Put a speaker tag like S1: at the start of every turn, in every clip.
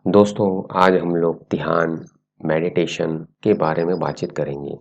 S1: दोस्तों, आज हम लोग ध्यान, मेडिटेशन के बारे में बातचीत करेंगे।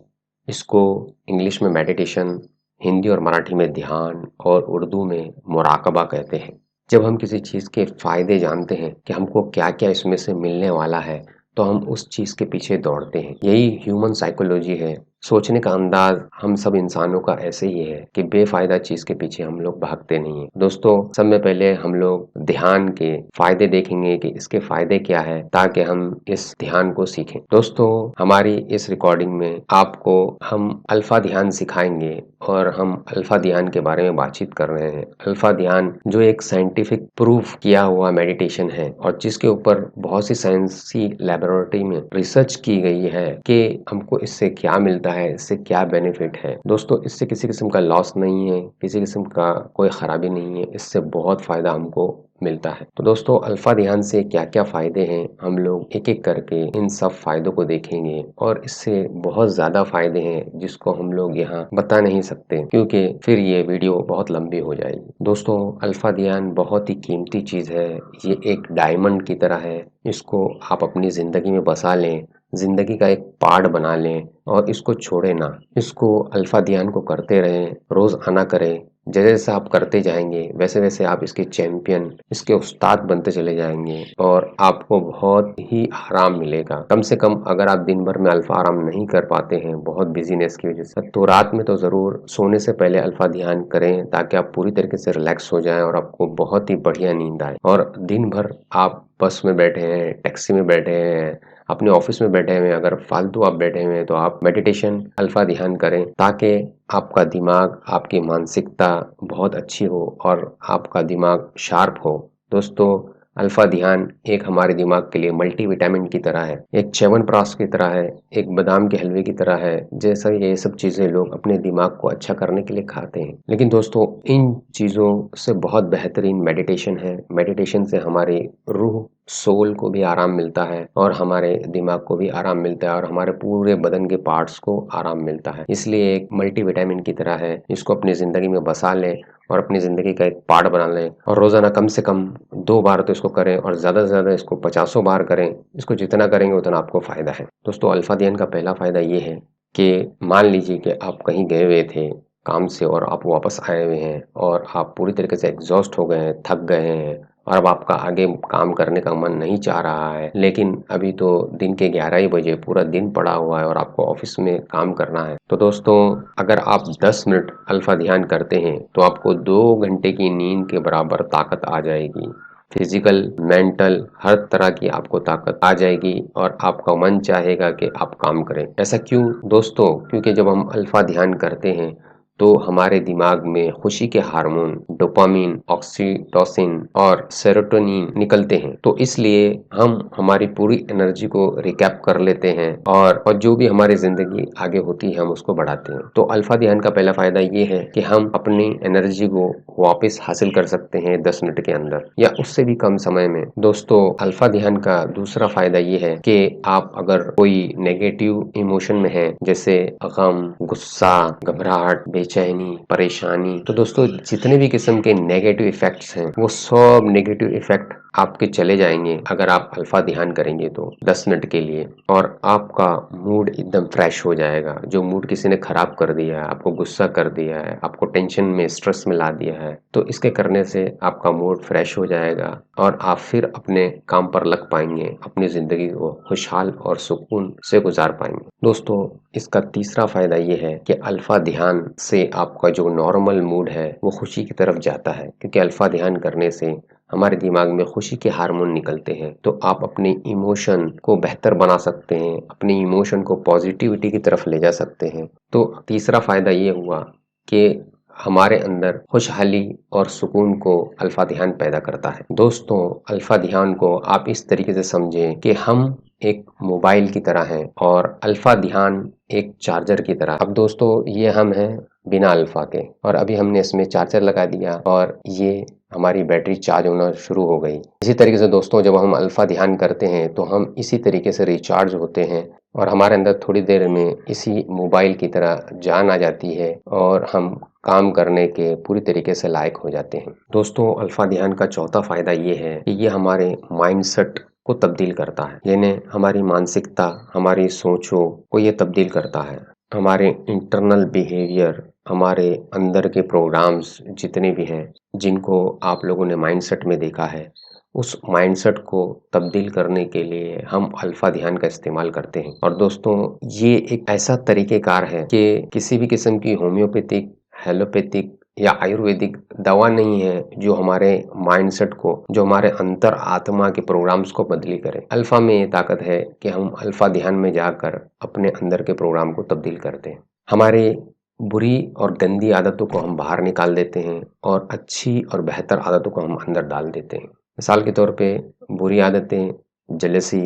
S1: इसको इंग्लिश में मेडिटेशन, हिंदी और मराठी में ध्यान और उर्दू में मुराकबा कहते हैं। जब हम किसी चीज़ के फ़ायदे जानते हैं कि हमको क्या-क्या इसमें से मिलने वाला है, तो हम उस चीज़ के पीछे दौड़ते हैं। यही ह्यूमन साइकोलॉजी है। सोचने का अंदाज़ हम सब इंसानों का ऐसे ही है कि बेफ़ायदा चीज़ के पीछे हम लोग भागते नहीं हैं। दोस्तों, सब में पहले हम लोग ध्यान के फ़ायदे देखेंगे कि इसके फ़ायदे क्या हैं, ताकि हम इस ध्यान को सीखें। दोस्तों, हमारी इस रिकॉर्डिंग में आपको हम अल्फ़ा ध्यान सिखाएँगे और हम अल्फ़ा ध्यान के बारे में बातचीत कर रहे हैं। अल्फ़ा ध्यान जो एक साइंटिफिक प्रूफ किया हुआ मेडिटेशन है और जिसके ऊपर बहुत सी साइंसी लैबोरेटरी में रिसर्च की गई है कि हमको इससे क्या मिलता है, इससे क्या बेनिफिट है। दोस्तों, इससे किसी किस्म का लॉस नहीं है, किसी किस्म का कोई खराबी नहीं है, इससे बहुत फ़ायदा हमको मिलता है। तो दोस्तों, अल्फ़ा ध्यान से क्या-क्या फ़ायदे हैं, हम लोग एक-एक करके इन सब फ़ायदों को देखेंगे और इससे बहुत ज़्यादा फ़ायदे हैं जिसको हम लोग यहाँ बता नहीं सकते, क्योंकि फिर ये वीडियो बहुत लंबी हो जाएगी। दोस्तों, अल्फ़ा ध्यान बहुत ही कीमती चीज़ है। ये एक डायमंड की तरह है। इसको आप अपनी ज़िंदगी में बसा लें, ज़िंदगी का एक पार्ट बना लें और इसको छोड़ें ना। इसको अल्फ़ा ध्यान को करते रहें, रोज़ाना करें। जैसे-जैसे आप करते जाएँगे, वैसे-वैसे आप इसके चैंपियन, इसके उस्ताद बनते चले जाएँगे और आपको बहुत ही आराम मिलेगा। कम से कम अगर आप दिन भर में अल्फ़ा आराम नहीं कर पाते हैं, बहुत बिज़ीनेस की वज़ह से, तो रात में तो ज़रूर सोने से पहले अल्फ़ा ध्यान करें, ताकि आप पूरी तरीके से रिलैक्स हो जाएँ और आपको बहुत ही बढ़िया नींद आए। और दिन भर आप बस में बैठे हैं, टैक्सी में बैठे हैं, अपने ऑफिस में बैठे हुए हैं, अगर फालतू आप बैठे हुए हैं, तो आप मेडिटेशन, अल्फ़ा ध्यान करें, ताकि आपका दिमाग, आपकी मानसिकता बहुत अच्छी हो और आपका दिमाग शार्प हो। दोस्तों, अल्फ़ा ध्यान एक हमारे दिमाग के लिए मल्टीविटामिन की तरह है, एक च्यवनप्राश की तरह है, एक बादाम के हलवे की तरह है। जैसा ये सब चीज़ें लोग अपने दिमाग को अच्छा करने के लिए खाते हैं। लेकिन दोस्तों, इन चीज़ों से बहुत बेहतरीन मेडिटेशन है। मेडिटेशन से हमारी रूह, सोल को भी आराम मिलता है और हमारे दिमाग को भी आराम मिलता है और हमारे पूरे बदन के पार्ट्स को आराम मिलता है। इसलिए एक मल्टीविटामिन की तरह है। इसको अपनी ज़िंदगी में बसा लें और अपनी ज़िंदगी का एक पार्ट बना लें और रोज़ाना कम से कम 2 बार तो इसको करें और ज़्यादा से ज़्यादा इसको पचासों बार करें। इसको जितना करेंगे उतना आपको फ़ायदा है। दोस्तों, अल्फ़ा ध्यान का पहला फ़ायदा ये है कि मान लीजिए कि आप कहीं गए हुए थे काम से और आप वापस आए हुए हैं और आप पूरी तरीके से एग्ज़ॉस्ट हो गए हैं, थक गए हैं और अब आपका आगे काम करने का मन नहीं चाह रहा है, लेकिन अभी तो दिन के 11 ही बजे, पूरा दिन पड़ा हुआ है और आपको ऑफिस में काम करना है। तो दोस्तों, अगर आप 10 मिनट अल्फ़ा ध्यान करते हैं, तो आपको 2 घंटे की नींद के बराबर ताकत आ जाएगी। फिजिकल, मेंटल, हर तरह की आपको ताकत आ जाएगी और आपका मन चाहेगा कि आप काम करें। ऐसा क्यों दोस्तों? क्योंकि जब हम अल्फ़ा ध्यान करते हैं, तो हमारे दिमाग में खुशी के हार्मोन डोपामिन, ऑक्सीटोसिन और सेरोटोनिन निकलते हैं। तो इसलिए हम हमारी पूरी एनर्जी को रिकैप कर लेते हैं और जो भी हमारी ज़िंदगी आगे होती है, हम उसको बढ़ाते हैं। तो अल्फ़ा ध्यान का पहला फ़ायदा ये है कि हम अपनी एनर्जी को वापस हासिल कर सकते हैं 10 मिनट के अंदर या उससे भी कम समय में। दोस्तों, अल्फ़ा ध्यान का दूसरा फ़ायदा ये है कि आप अगर कोई नेगेटिव इमोशन में हैं, जैसे गम, गुस्सा, घबराहट, बेचैनी, परेशानी, तो दोस्तों जितने भी किस्म के नेगेटिव इफ़ेक्ट्स हैं, वो सब नेगेटिव इफ़ेक्ट आपके चले जाएँगे अगर आप अल्फ़ा ध्यान करेंगे तो 10 मिनट के लिए और आपका मूड एकदम फ्रेश हो जाएगा। जो मूड किसी ने खराब कर दिया है, आपको गुस्सा कर दिया है, आपको टेंशन में, स्ट्रेस में ला दिया है, तो इसके करने से आपका मूड फ्रेश हो जाएगा और आप फिर अपने काम पर लग पाएँगे, अपनी ज़िंदगी को खुशहाल और सुकून से गुज़ार पाएँगे। दोस्तों, इसका तीसरा फ़ायदा ये है कि अल्फ़ा ध्यान से आपका जो नॉर्मल मूड है, वो खुशी की तरफ जाता है, क्योंकि अल्फ़ा ध्यान करने से हमारे दिमाग में खुशी के हार्मोन निकलते हैं। तो आप अपने इमोशन को बेहतर बना सकते हैं, अपने इमोशन को पॉजिटिविटी की तरफ ले जा सकते हैं। तो तीसरा फ़ायदा ये हुआ कि हमारे अंदर खुशहाली और सुकून को अल्फ़ा ध्यान पैदा करता है। दोस्तों, अल्फ़ा ध्यान को आप इस तरीके से समझें कि हम एक मोबाइल की तरह हैं और अल्फ़ा ध्यान एक चार्जर की तरह। अब दोस्तों, ये हम हैं बिना अल्फ़ा के और अभी हमने इसमें चार्जर लगा दिया और ये हमारी बैटरी चार्ज होना शुरू हो गई। इसी तरीके से दोस्तों, जब हम अल्फ़ा ध्यान करते हैं, तो हम इसी तरीके से रिचार्ज होते हैं और हमारे अंदर थोड़ी देर में इसी मोबाइल की तरह जान आ जाती है और हम काम करने के पूरी तरीके से लायक हो जाते हैं। दोस्तों, अल्फ़ा ध्यान का चौथा फ़ायदा ये है कि ये हमारे माइंडसेट को तब्दील करता है, यानी हमारी मानसिकता, हमारी सोचों को ये तब्दील करता है। हमारे इंटरनल बिहेवियर, हमारे अंदर के प्रोग्राम्स जितने भी हैं, जिनको आप लोगों ने माइंडसेट में देखा है, उस माइंडसेट को तब्दील करने के लिए हम अल्फा ध्यान का इस्तेमाल करते हैं। और दोस्तों, ये एक ऐसा तरीक़ेकार है कि किसी भी किस्म की होम्योपैथिक, एलोपैथिक या आयुर्वेदिक दवा नहीं है जो हमारे माइंडसेट को, जो हमारे अंतर आत्मा के प्रोग्राम्स को बदली करे। अल्फा में ये ताकत है कि हम अल्फा ध्यान में जाकर अपने अंदर के प्रोग्राम को तब्दील करते हैं। हमारे बुरी और गंदी आदतों को हम बाहर निकाल देते हैं और अच्छी और बेहतर आदतों को हम अंदर डाल देते हैं। मिसाल के तौर पे बुरी आदतें, जेलसी,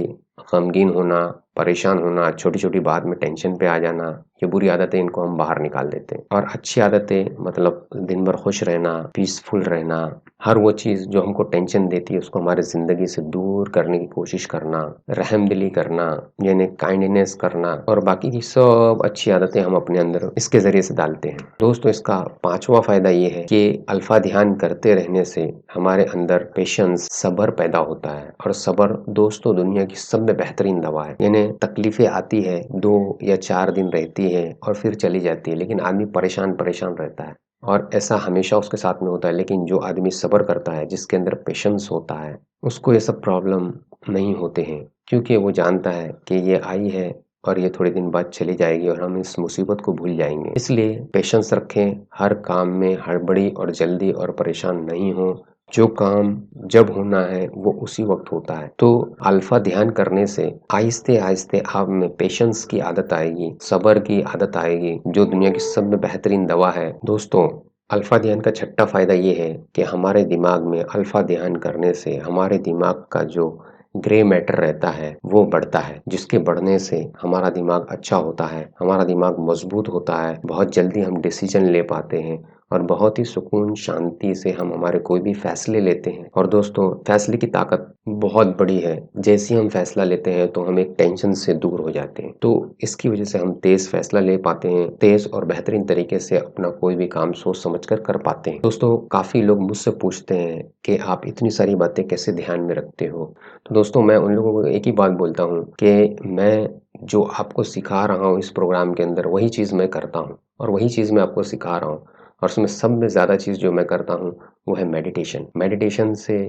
S1: गमगीन होना, परेशान होना, छोटी-छोटी बात में टेंशन पे आ जाना, ये बुरी आदतें, इनको हम बाहर निकाल देते हैं। और अच्छी आदतें मतलब दिन भर खुश रहना, पीसफुल रहना, हर वो चीज़ जो हमको टेंशन देती है उसको हमारे ज़िंदगी से दूर करने की कोशिश करना, रहमदिली करना, यानी काइंडनेस करना, और बाकी की सब अच्छी आदतें हम अपने अंदर इसके ज़रिए से डालते हैं। दोस्तों, इसका 5वां फ़ायदा ये है कि अल्फा ध्यान करते रहने से हमारे अंदर पेशेंस, सब्र पैदा होता है। और सब्र दोस्तों दुनिया की सब में बेहतरीन दवा है। यानी तकलीफें आती है, 2 या 4 दिन रहती है और फिर चली जाती है, लेकिन आदमी परेशान रहता है, और ऐसा हमेशा उसके साथ में होता है। लेकिन जो आदमी सब्र करता है, जिसके अंदर पेशेंस होता है, उसको ये सब प्रॉब्लम नहीं होते हैं, क्योंकि वो जानता है कि ये आई है और ये थोड़े दिन बाद चली जाएगी और हम इस मुसीबत को भूल जाएंगे। इसलिए पेशेंस रखें, हर काम में हड़बड़ी और जल्दी और परेशान नहीं हो। जो काम जब होना है वो उसी वक्त होता है। तो अल्फा ध्यान करने से आहिस्ते आहिस्ते आप में पेशेंस की आदत आएगी, सब्र की आदत आएगी, जो दुनिया की सब में बेहतरीन दवा है। दोस्तों, अल्फा ध्यान का 6ठा फायदा ये है कि हमारे दिमाग में अल्फा ध्यान करने से हमारे दिमाग का जो ग्रे मैटर रहता है वो बढ़ता है, जिसके बढ़ने से हमारा दिमाग अच्छा होता है, हमारा दिमाग मजबूत होता है, बहुत जल्दी हम डिसीजन ले पाते हैं और बहुत ही सुकून शांति से हम हमारे कोई भी फैसले लेते हैं। और दोस्तों, फैसले की ताकत बहुत बड़ी है। जैसे ही हम फैसला लेते हैं तो हम एक टेंशन से दूर हो जाते हैं, तो इसकी वजह से हम तेज फैसला ले पाते हैं, तेज और बेहतरीन तरीके से अपना कोई भी काम सोच समझ कर पाते हैं। दोस्तों, काफ़ी लोग मुझसे पूछते हैं कि आप इतनी सारी बातें कैसे ध्यान में रखते हो। तो दोस्तों, मैं उन लोगों को एक ही बात बोलता हूँ कि मैं जो आपको सिखा रहा हूँ इस प्रोग्राम के अंदर, वही चीज़ मैं करता हूँ और वही चीज़ मैं आपको सिखा रहा हूँ। और उसमें सब में ज़्यादा चीज़ जो मैं करता हूँ वो है मेडिटेशन। मेडिटेशन से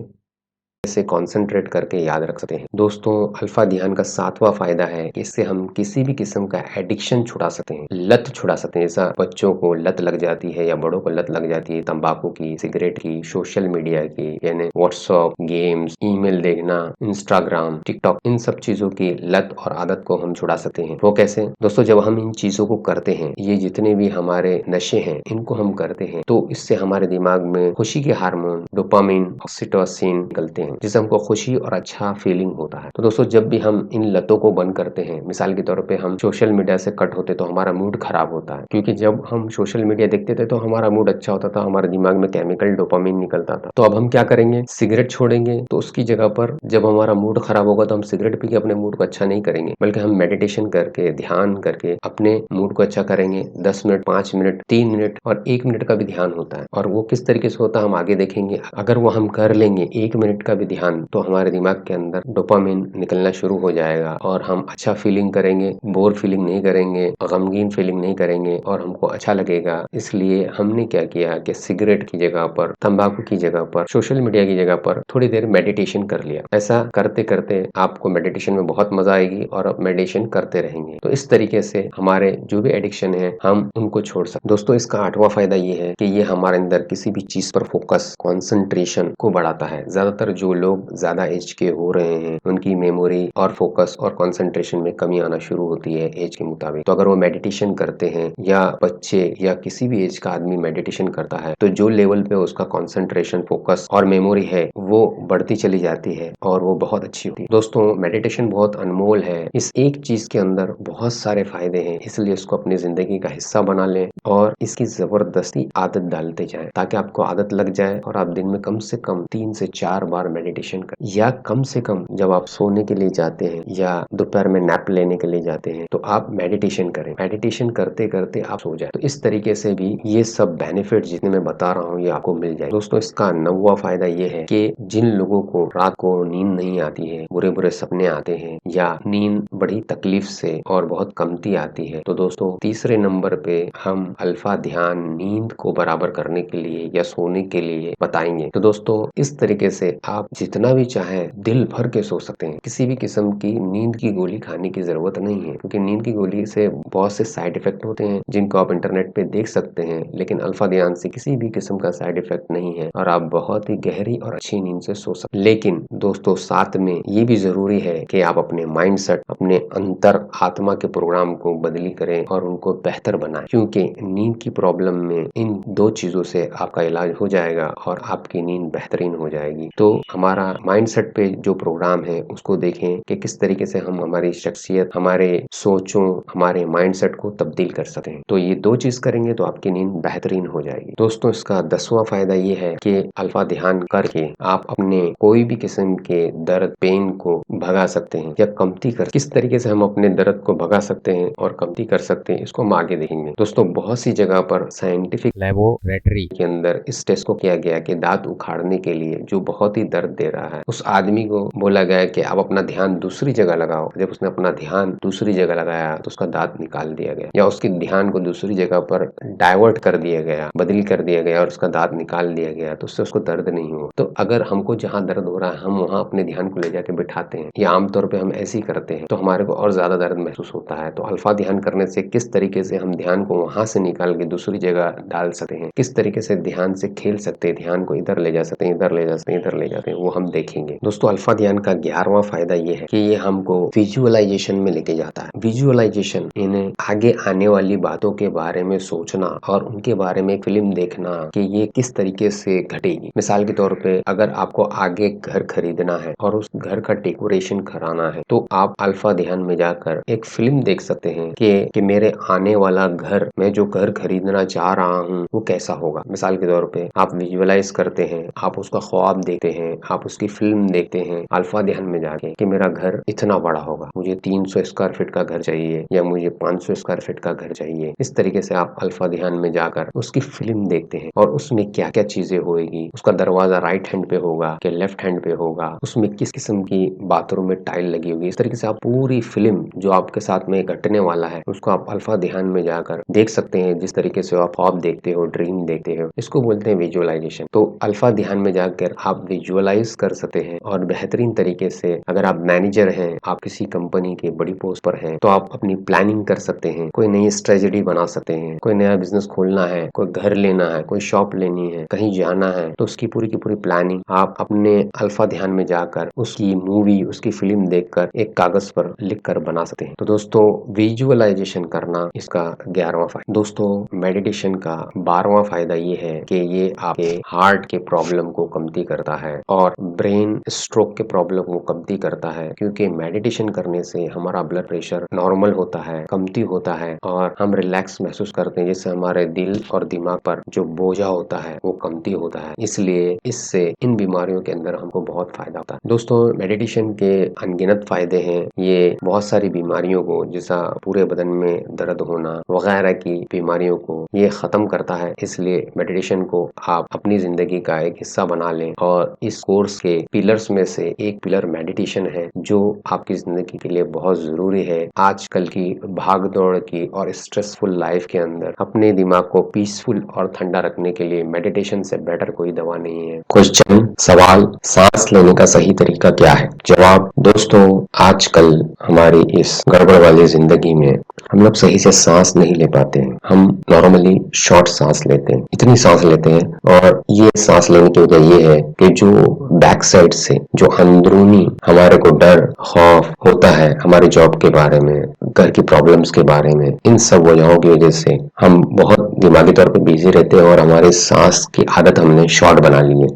S1: इसे कॉन्सेंट्रेट करके याद रख सकते हैं। दोस्तों, अल्फा ध्यान का 7वां फायदा है कि इससे हम किसी भी किस्म का एडिक्शन छुड़ा सकते हैं, लत छुड़ा सकते हैं। जैसा बच्चों को लत लग जाती है या बड़ों को लत लग जाती है तंबाकू की, सिगरेट की, सोशल मीडिया की, यानी व्हाट्सएप, गेम्स, ईमेल देखना, इंस्टाग्राम, टिकटॉक, इन सब चीजों की लत और आदत को हम छुड़ा सकते हैं। वो कैसे? दोस्तों, जब हम इन चीजों को करते हैं, ये जितने भी हमारे नशे हैं इनको हम करते हैं, तो इससे हमारे दिमाग में खुशी के हार्मोन डोपामिन, ऑक्सीटोसिन निकलते हैं, जिससे हमको खुशी और अच्छा फीलिंग होता है। तो दोस्तों, जब भी हम इन लतों को बंद करते हैं, मिसाल के तौर पे हम सोशल मीडिया से कट होते तो हमारा मूड खराब होता है, क्योंकि जब हम सोशल मीडिया देखते थे तो हमारा मूड अच्छा होता था, हमारे दिमाग में केमिकल डोपामिन निकलता था। तो अब हम क्या करेंगे? सिगरेट छोड़ेंगे। तो उसकी जगह पर जब हमारा मूड खराब होगा तो हम सिगरेट पी के अपने मूड को अच्छा नहीं करेंगे, बल्कि हम मेडिटेशन करके, ध्यान करके अपने मूड को अच्छा करेंगे। 10 मिनट, 5 मिनट, 3 मिनट और 1 मिनट का भी ध्यान होता है, और वो किस तरीके से होता है हम आगे देखेंगे। अगर वो हम कर लेंगे 1 मिनट का भी ध्यान, तो हमारे दिमाग के अंदर डोपामिन निकलना शुरू हो जाएगा और हम अच्छा फीलिंग करेंगे, बोर फीलिंग नहीं करेंगे, गमगीन फीलिंग नहीं करेंगे और हमको अच्छा लगेगा। इसलिए हमने क्या किया कि सिगरेट की जगह पर, तंबाकू की जगह पर, सोशल मीडिया की जगह पर थोड़ी देर मेडिटेशन कर लिया। ऐसा करते करते आपको मेडिटेशन में बहुत मजा आएगी और आप मेडिटेशन करते रहेंगे। तो इस तरीके से हमारे जो भी एडिक्शन है हम उनको छोड़ सकते। दोस्तों, इसका 8वां फायदा ये है कि ये हमारे अंदर किसी भी चीज पर फोकस, कंसंट्रेशन को बढ़ाता है। ज्यादातर जो लोग ज्यादा एज के हो रहे हैं उनकी मेमोरी और फोकस और कंसंट्रेशन में कमी आना शुरू होती है एज के मुताबिक। तो अगर वो मेडिटेशन करते हैं, या बच्चे या किसी भी एज का आदमी मेडिटेशन करता है, तो जो लेवल पे उसका कंसंट्रेशन, फोकस और मेमोरी है वो बढ़ती चली जाती है और वो बहुत अच्छी होती है। दोस्तों, मेडिटेशन बहुत अनमोल है। इस एक चीज के अंदर बहुत सारे फायदे हैं, इसलिए इसको अपनी जिंदगी का हिस्सा बना लें और इसकी जबरदस्ती आदत डालते जाएं, ताकि आपको आदत लग जाए और आप दिन में कम से कम 3 से 4 बार मेडिटेशन कर, या कम से कम जब आप सोने के लिए जाते हैं या दोपहर में नैप लेने के लिए जाते हैं तो आप मेडिटेशन करें। मेडिटेशन करते करते आप सो जाए, तो इस तरीके से भी ये सब बेनिफिट जितने मैं बता रहा हूँ ये आपको मिल जाए। दोस्तों, इसका 9वां फायदा ये है कि जिन लोगों को रात को नींद नहीं आती है, बुरे बुरे सपने आते हैं या नींद बड़ी तकलीफ से और बहुत कमती आती है, तो दोस्तों तीसरे नंबर पे हम अल्फा ध्यान नींद को बराबर करने के लिए या सोने के लिए बताएंगे। तो दोस्तों, इस तरीके से आप जितना भी चाहे दिल भर के सो सकते हैं। किसी भी किस्म की नींद की गोली खाने की जरूरत नहीं है, क्योंकि नींद की गोली से बहुत से साइड इफेक्ट होते हैं जिनको आप इंटरनेट पे देख सकते हैं, लेकिन अल्फा ध्यान से किसी भी किस्म का साइड इफेक्ट नहीं है और आप बहुत ही गहरी और अच्छी नींद से सो सकते हैं। लेकिन दोस्तों, साथ में ये भी जरूरी है कि आप अपने माइंड सेट, अपने अंतर आत्मा के प्रोग्राम को बदली करें और उनको बेहतर बनाएं, क्योंकि नींद की प्रॉब्लम में इन 2 चीजों से आपका इलाज हो जाएगा और आपकी नींद बेहतरीन हो जाएगी। तो हमारा माइंड सेट पे जो प्रोग्राम है उसको देखें कि किस तरीके से हम हमारी शख्सियत, हमारे सोचों, हमारे माइंड सेट को तब्दील कर सकते हैं। तो ये 2 चीज करेंगे तो आपकी नींद बेहतरीन हो जाएगी। दोस्तों, इसका 10वां फायदा ये है कि अल्फा ध्यान करके आप अपने कोई भी किस्म के दर्द, पेन को भगा सकते हैं या कमती कर। किस तरीके से हम अपने दर्द को भगा सकते हैं और कमती कर सकते हैं, इसको हम आगे देखेंगे। दोस्तों, बहुत सी जगह पर साइंटिफिक लैबोरेटरी के अंदर इस टेस्ट को किया गया कि दांत उखाड़ने के लिए जो बहुत ही दर्द दे रहा है, उस आदमी को बोला गया कि आप अपना ध्यान दूसरी जगह लगाओ। जब उसने अपना ध्यान दूसरी जगह लगाया तो उसका दांत निकाल दिया गया, या उसके ध्यान को दूसरी जगह पर डाइवर्ट कर दिया गया, बदली कर दिया गया और उसका दांत निकाल दिया गया, तो उससे उसको दर्द नहीं हुआ। तो अगर हमको जहाँ दर्द हो रहा है हम वहाँ अपने ध्यान को ले जाके बिठाते हैं, या आमतौर पर हम ऐसे ही करते हैं, तो हमारे को और ज्यादा दर्द महसूस होता है। तो अल्फा ध्यान करने से किस तरीके से हम ध्यान को वहां से निकाल के दूसरी जगह डाल सकते हैं, किस तरीके से ध्यान से खेल सकते हैं, ध्यान को इधर ले जा सकते हैं, इधर ले जा सकते हैं, इधर ले जाते हैं, वो हम देखेंगे। दोस्तों, अल्फा ध्यान का 11वां फायदा ये है कि ये हमको विजुअलाइजेशन में लेके जाता है। विजुअलाइजेशन इन्हें आगे आने वाली बातों के बारे में सोचना और उनके बारे में फिल्म देखना कि ये किस तरीके से घटेगी। मिसाल के तौर पे अगर आपको आगे घर खरीदना है और उस घर का डेकोरेशन कराना है, तो आप अल्फा ध्यान में जाकर एक फिल्म देख सकते हैं कि मेरे आने वाला घर, मैं जो घर खरीदना चाह रहा हूँ वो कैसा होगा। मिसाल के तौर पे आप विजुअलाइज करते हैं, आप उसका ख्वाब देखते हैं, आप उसकी फिल्म देखते हैं अल्फा ध्यान में जाके कि मेरा घर इतना बड़ा होगा, मुझे 300 स्क्वायर फीट का घर चाहिए या मुझे 500 स्क्वायर फीट का घर चाहिए। इस तरीके से आप अल्फा ध्यान में जाकर उसकी फिल्म देखते हैं और उसमें क्या क्या चीजें होगी, उसका दरवाजा राइट हैंड पे होगा कि लेफ्ट हैंड पे होगा, उसमें किस किस्म की बाथरूम में टाइल लगी होगी। इस तरीके से आप पूरी फिल्म जो आपके साथ में घटने वाला है उसको आप अल्फा ध्यान में जाकर देख सकते हैं। जिस तरीके से आप ख्वाब देखते हो, ड्रीम देखते हो, इसको बोलते हैं विजुअलाइजेशन। तो अल्फा ध्यान में जाकर आप विजुअलाइज कर सकते हैं और बेहतरीन तरीके से, अगर आप मैनेजर हैं, आप किसी कंपनी के बड़ी पोस्ट पर हैं, तो आप अपनी प्लानिंग कर सकते हैं, कोई नई स्ट्रेटजी बना सकते हैं, कोई नया बिजनेस खोलना है, कोई घर लेना है, कोई शॉप लेनी है, कहीं जाना है, तो उसकी पूरी की पूरी प्लानिंग आप अपने अल्फा ध्यान में जाकर उसकी मूवी, उसकी फिल्म देखकर एक कागज पर लिख कर बना सकते हैं। तो दोस्तों, विजुअलाइजेशन करना इसका 11वां फायदा। दोस्तों, मेडिटेशन का 12वां फायदा ये है कि ये आपके हार्ट के प्रॉब्लम को कमती करता है और ब्रेन स्ट्रोक के प्रॉब्लम को कमती करता है, क्योंकि मेडिटेशन करने से हमारा ब्लड प्रेशर नॉर्मल होता है, कमती होता है और हम रिलैक्स महसूस करते हैं, जिससे हमारे दिल और दिमाग पर जो बोझा होता है वो कमती होता है। इसलिए इससे इन बीमारियों के अंदर हमको बहुत फायदा होता है। दोस्तों, मेडिटेशन के अनगिनत फायदे हैं। ये बहुत सारी बीमारियों को, जैसा पूरे बदन में दर्द होना वगैरह की बीमारियों को ये खत्म करता है। इसलिए मेडिटेशन को आप अपनी जिंदगी का एक हिस्सा बना लें और इस कोर्स के पिलर्स में से एक पिलर मेडिटेशन है, जो आपकी जिंदगी के लिए बहुत जरूरी है। आजकल की भाग दौड़ की और स्ट्रेसफुल लाइफ के अंदर अपने दिमाग को पीसफुल और ठंडा रखने के लिए मेडिटेशन से बेटर कोई दवा नहीं है। क्वेश्चन, सवाल, सांस लेने का सही तरीका क्या है? जवाब, दोस्तों, आजकल हमारी इस गड़बड़ वाली जिंदगी में हम लोग सही से सांस नहीं ले पाते हैं। हम नॉर्मली शॉर्ट सांस लेते हैं, इतनी सांस लेते हैं, और ये सांस लेने की वजह ये है कि जो बैक साइड से जो अंदरूनी हमारे को डर, खौफ होता है हमारी जॉब के बारे में, घर की प्रॉब्लम्स के बारे में, इन सब वजहों की वजह से हम बहुत दिमागी तौर पे बिजी रहते हैं और हमारी सांस की आदत हमने शॉर्ट बना ली है।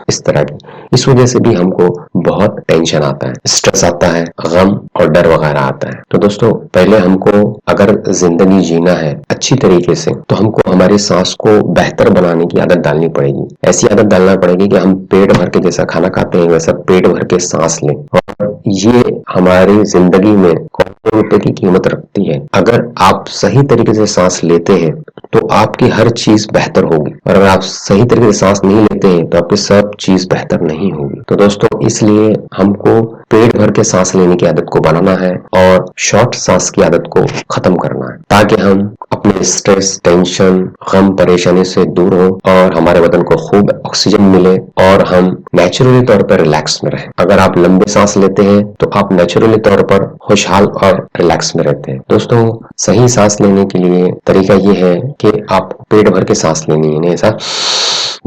S1: इस तरह की। इस वजह से भी हमको बहुत टेंशन आता है, स्ट्रेस आता है, गम और डर वगैरह आता है। तो दोस्तों, पहले हमको अगर जिंदगी जीना है अच्छी तरीके से, तो हमको हमारी सांस को बेहतर बनाने की आदत डालनी पड़ेगी। ऐसी आदत डालना पड़ेगी कि हम पेट भर के जैसा खाना खाते हैं वैसा पेट भर के सांस लें, और ये हमारी जिंदगी में करोड़ों रुपए की कीमत रखती है। अगर आप सही तरीके से सांस लेते हैं तो आपकी हर चीज बेहतर होगी, और अगर आप सही तरीके से सांस नहीं लेते हैं तो आपकी सब चीज बेहतर नहीं होगी। तो दोस्तों, इसलिए हमको पेट भर के सांस लेने की आदत को बनाना है और शॉर्ट सांस की आदत को खत्म करना है, ताकि हम अपने स्ट्रेस, टेंशन, गम, परेशानी से दूर हो और हमारे बदन को खूब ऑक्सीजन मिले और हम नेचुरली तौर पर रिलैक्स में रहें। अगर आप लंबे सांस लेते हैं तो आप नेचुरली तौर पर खुशहाल और रिलैक्स में रहते हैं। दोस्तों, सही सांस लेने के लिए तरीका ये है कि आप पेट भर के सांस लेनी है, नहीं ऐसा।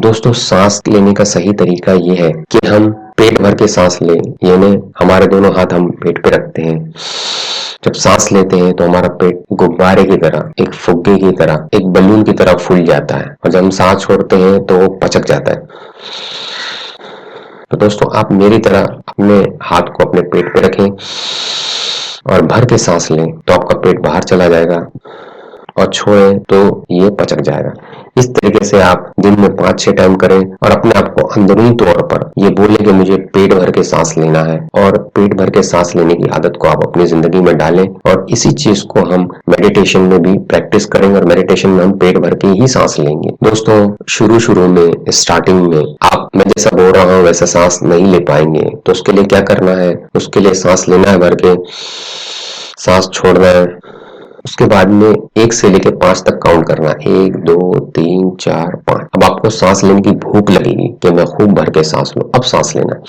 S1: दोस्तों, सांस लेने का सही तरीका ये है कि हम पेट भर के सांस लें, यानी हमारे दोनों हाथ हम पेट पे रखते हैं। जब सांस लेते हैं तो हमारा पेट गुब्बारे की तरह, एक फुग्गे की तरह, एक बलून की तरह फूल जाता है, और जब हम सांस छोड़ते हैं तो वो पचक जाता है। तो दोस्तों, आप मेरी तरह अपने हाथ को अपने पेट पे रखें और भर के सांस लें तो आपका पेट बाहर चला जाएगा, और छोड़ें तो ये पचक जाएगा। इस तरीके से आप दिन में 5-6 टाइम करें और अपने आप को अंदरूनी तौर पर ये बोलें कि मुझे पेट भर के सांस लेना है, और पेट भर के सांस लेने की आदत को आप अपनी जिंदगी में डालें। और इसी चीज को हम मेडिटेशन में भी प्रैक्टिस करेंगे, और मेडिटेशन में हम पेट भर के ही सांस लेंगे। दोस्तों, शुरू में, स्टार्टिंग में आप, मैं जैसा बोल रहा हूँ वैसा सांस नहीं ले पाएंगे, तो उसके लिए क्या करना है, उसके लिए सांस लेना है भर के, सांस छोड़ना है, उसके बाद में 1 से लेकर 5 तक काउंट करना, 1 2 3 4 5। अब आपको सांस लेने की भूख लगेगी कि मैं खूब भर के सांस लूं, अब सांस लेना है।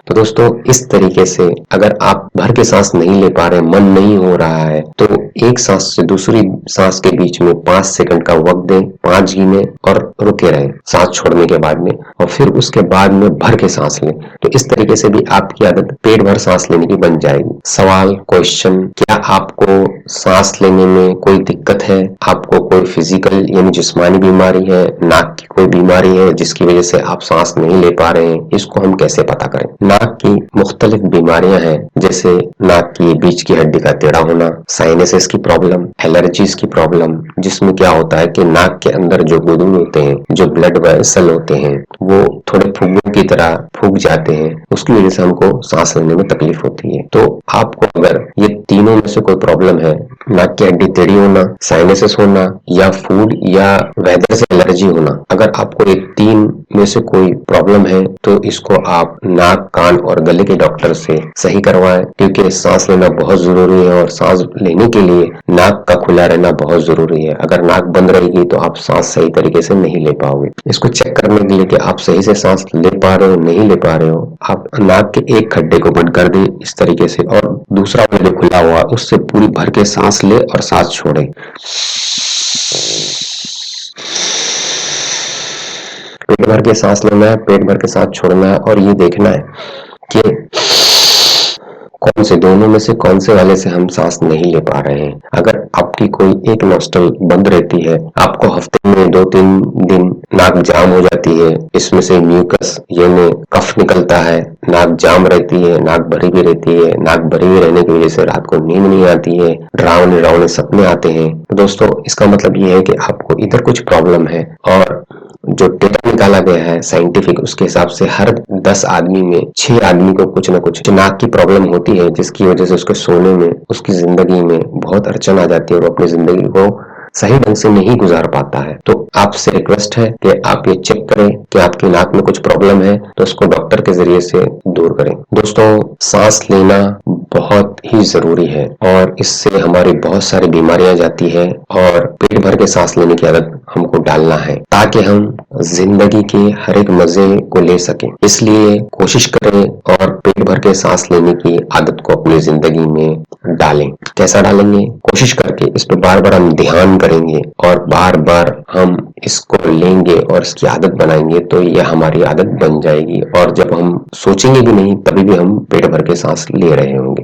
S1: तो दोस्तों, इस तरीके से अगर आप भर के सांस नहीं ले पा रहे, मन नहीं हो रहा है, तो एक सांस से दूसरी सांस के बीच में 5 सेकंड का वक्त दें, 5 गिने और रुके रहें सांस छोड़ने के बाद में, और फिर उसके बाद में भर के सांस लें। तो इस तरीके से भी आपकी आदत पेट भर सांस लेने की बन जाएगी। सवाल, क्वेश्चन, क्या आपको सांस लेने में कोई दिक्कत है? आपको कोई फिजिकल यानी जिस्मानी बीमारी है, नाक की कोई बीमारी है जिसकी वजह से आप सांस नहीं ले पा रहे हैं? इसको हम कैसे पता करें? नाक की मुख्तलिफ बीमारियां हैं, जैसे नाक की बीच की हड्डी का टेढ़ा होना, साइनसेस की प्रॉब्लम, एलर्जीज की प्रॉब्लम, जिसमें क्या होता है कि नाक के अंदर जो गुदूल होते हैं, जो ब्लड वेसल होते हैं, वो थोड़े फुग्गों की तरह फूक जाते हैं, उसकी वजह से हमको सांस लेने में तकलीफ होती है। तो आपको अगर ये तीनों में से कोई प्रॉब्लम है, नाक की हड्डी टेढ़ी होना, साइनसेस होना, या फूड या वेदर से एलर्जी होना, अगर आपको ये 3 में से कोई प्रॉब्लम है तो इसको आप नाक, कान और गले के डॉक्टर से सही करवाएं, क्योंकि सांस लेना बहुत जरूरी है और सांस लेने के लिए नाक का खुला रहना बहुत जरूरी है। अगर नाक बंद रहेगी तो आप सांस सही तरीके से नहीं ले पाओगे। इसको चेक करने के लिए कि आप सही से सांस ले पा रहे हो, नहीं ले पा रहे हो, आप नाक के एक खड्डे को बंद कर दें इस तरीके से, और दूसरा वाला जो खुला हुआ उससे पूरी भर के सांस ले और सांस छोड़े। पेट भर के सांस लेना है, पेट भर के सांस छोड़ना है, और ये देखना है कि कौन से दोनों में से कौन से वाले से हम सांस नहीं ले पा रहे हैं। अगर आपकी कोई एक नॉस्ट्रल बंद रहती है, आपको हफ्ते में 2-3 दिन नाक जाम हो जाती है, इसमें से म्यूकस यानी कफ निकलता है, नाक जाम रहती है, नाक भरी भी रहती है, नाक भरी हुई रहने की वजह से रात को नींद नहीं आती है, डरावने डरावने सपने आते हैं, तो दोस्तों इसका मतलब ये है कि आपको इधर कुछ प्रॉब्लम है। और जो डेटा निकाला गया है साइंटिफिक, उसके हिसाब से हर 10 आदमी में 6 आदमी को कुछ ना कुछ नाक की प्रॉब्लम होती है, जिसकी वजह से उसके सोने में, उसकी जिंदगी में बहुत अड़चन आ जाती है और अपनी जिंदगी को सही ढंग से नहीं गुजार पाता है। तो आपसे रिक्वेस्ट है कि आप ये चेक करें कि आपकी नाक में कुछ प्रॉब्लम है तो उसको डॉक्टर के जरिए से दूर करें। दोस्तों, सांस लेना बहुत ही जरूरी है और इससे हमारी बहुत सारी बीमारियां जाती है, और पेट भर के सांस लेने की आदत हमको डालना है ताकि हम जिंदगी के हर एक मजे को ले सकें। इसलिए कोशिश करें और पेट भर के सांस लेने की आदत को अपनी जिंदगी में डालें। कैसा डालेंगे? कोशिश करके इस पर बार बार हम ध्यान करेंगे और बार बार हम इसको लेंगे और इसकी आदत बनाएंगे तो ये हमारी आदत बन जाएगी, और जब हम सोचेंगे भी नहीं तभी भी हम पेट भर के सांस ले रहे होंगे।